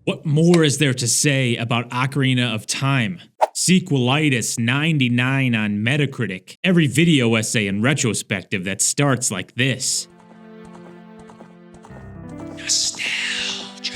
What more is there to say about Ocarina of Time? Sequelitis 99 on Metacritic. Every video essay and retrospective that starts like this. Nostalgia.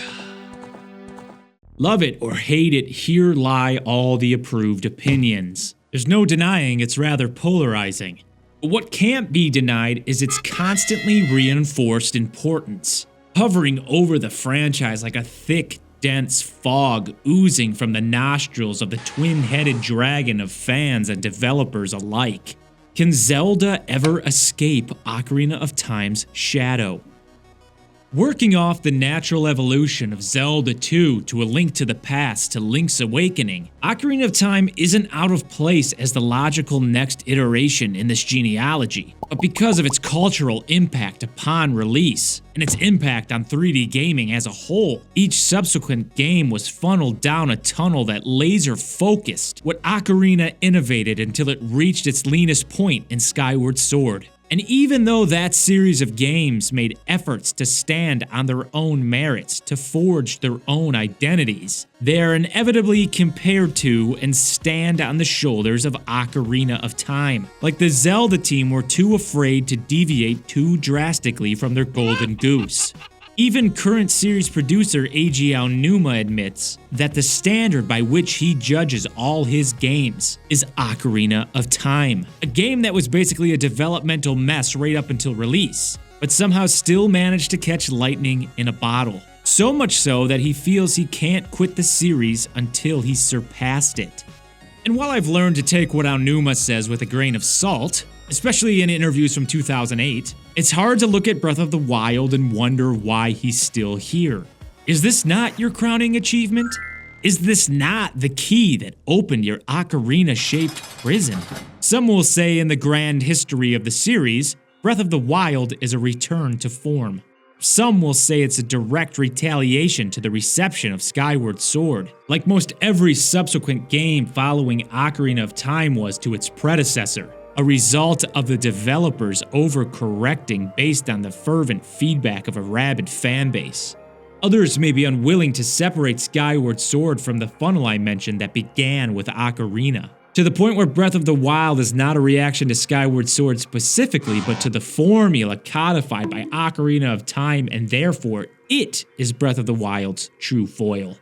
Love it or hate it, here lie all the approved opinions. There's no denying it's rather polarizing. But what can't be denied is its constantly reinforced importance, hovering over the franchise like a thick, dense fog oozing from the nostrils of the twin-headed dragon of fans and developers alike. Can Zelda ever escape Ocarina of Time's shadow? Working off the natural evolution of Zelda 2 to A Link to the Past to Link's Awakening, Ocarina of Time isn't out of place as the logical next iteration in this genealogy, but because of its cultural impact upon release, and its impact on 3D gaming as a whole, each subsequent game was funneled down a tunnel that laser-focused what Ocarina innovated until it reached its leanest point in Skyward Sword. And even though that series of games made efforts to stand on their own merits, to forge their own identities, they are inevitably compared to and stand on the shoulders of Ocarina of Time. Like the Zelda team were too afraid to deviate too drastically from their golden goose. Even current series producer Eiji Aonuma admits that the standard by which he judges all his games is Ocarina of Time, a game that was basically a developmental mess right up until release, but somehow still managed to catch lightning in a bottle. So much so that he feels he can't quit the series until he's surpassed it. And while I've learned to take what Aonuma says with a grain of salt, especially in interviews from 2008, it's hard to look at Breath of the Wild and wonder why he's still here. Is this not your crowning achievement? Is this not the key that opened your ocarina-shaped prison? Some will say in the grand history of the series, Breath of the Wild is a return to form. Some will say it's a direct retaliation to the reception of Skyward Sword, like most every subsequent game following Ocarina of Time was to its predecessor. A result of the developers overcorrecting based on the fervent feedback of a rabid fanbase. Others may be unwilling to separate Skyward Sword from the funnel I mentioned that began with Ocarina, to the point where Breath of the Wild is not a reaction to Skyward Sword specifically, but to the formula codified by Ocarina of Time, and therefore it is Breath of the Wild's true foil.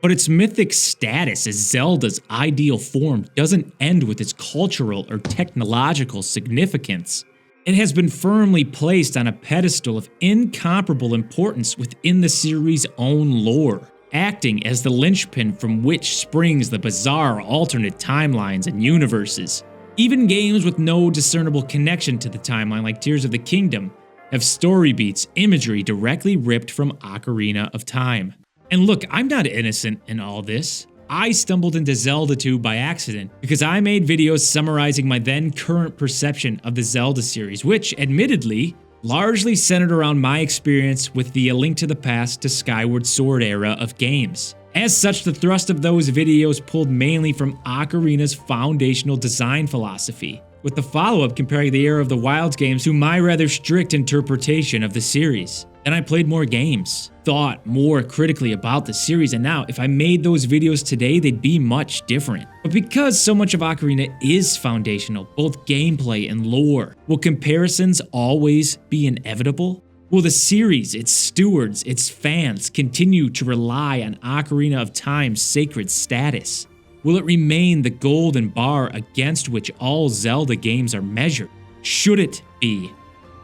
But its mythic status as Zelda's ideal form doesn't end with its cultural or technological significance. It has been firmly placed on a pedestal of incomparable importance within the series' own lore, acting as the linchpin from which springs the bizarre alternate timelines and universes. Even games with no discernible connection to the timeline like Tears of the Kingdom have story beats, imagery directly ripped from Ocarina of Time. And look, I'm not innocent in all this. I stumbled into Zelda 2 by accident because I made videos summarizing my then current perception of the Zelda series, which, admittedly, largely centered around my experience with the A Link to the Past to Skyward Sword era of games. As such, the thrust of those videos pulled mainly from Ocarina's foundational design philosophy, with the follow-up comparing the era of the Wild games to my rather strict interpretation of the series. Then I played more games, thought more critically about the series, and now if I made those videos today, they'd be much different. But because so much of Ocarina is foundational, both gameplay and lore, will comparisons always be inevitable? Will the series, its stewards, its fans continue to rely on Ocarina of Time's sacred status? Will it remain the golden bar against which all Zelda games are measured? Should it be?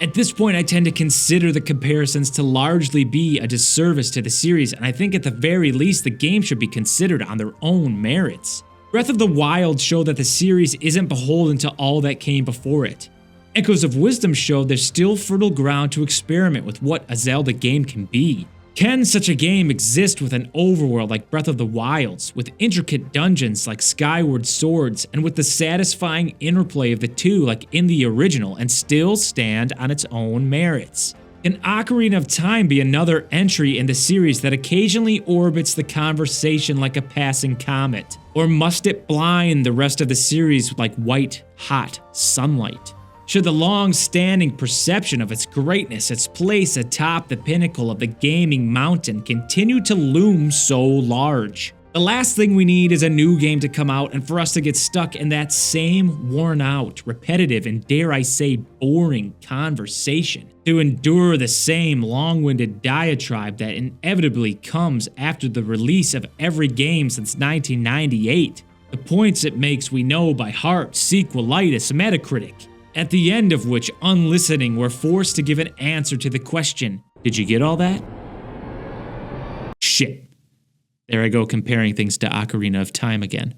At this point, I tend to consider the comparisons to largely be a disservice to the series, and I think at the very least the game should be considered on their own merits. Breath of the Wild showed that the series isn't beholden to all that came before it. Echoes of Wisdom showed there's still fertile ground to experiment with what a Zelda game can be. Can such a game exist with an overworld like Breath of the Wild's, with intricate dungeons like Skyward Swords, and with the satisfying interplay of the two like in the original, and still stand on its own merits? Can Ocarina of Time be another entry in the series that occasionally orbits the conversation like a passing comet? Or must it blind the rest of the series like white, hot sunlight? Should the long-standing perception of its greatness, its place atop the pinnacle of the gaming mountain, continue to loom so large? The last thing we need is a new game to come out and for us to get stuck in that same worn-out, repetitive, and dare I say boring conversation. To endure the same long-winded diatribe that inevitably comes after the release of every game since 1998. The points it makes we know by heart, sequelitis, Metacritic. At the end of which, unlistening, we're forced to give an answer to the question, did you get all that? Shit. There I go comparing things to Ocarina of Time again.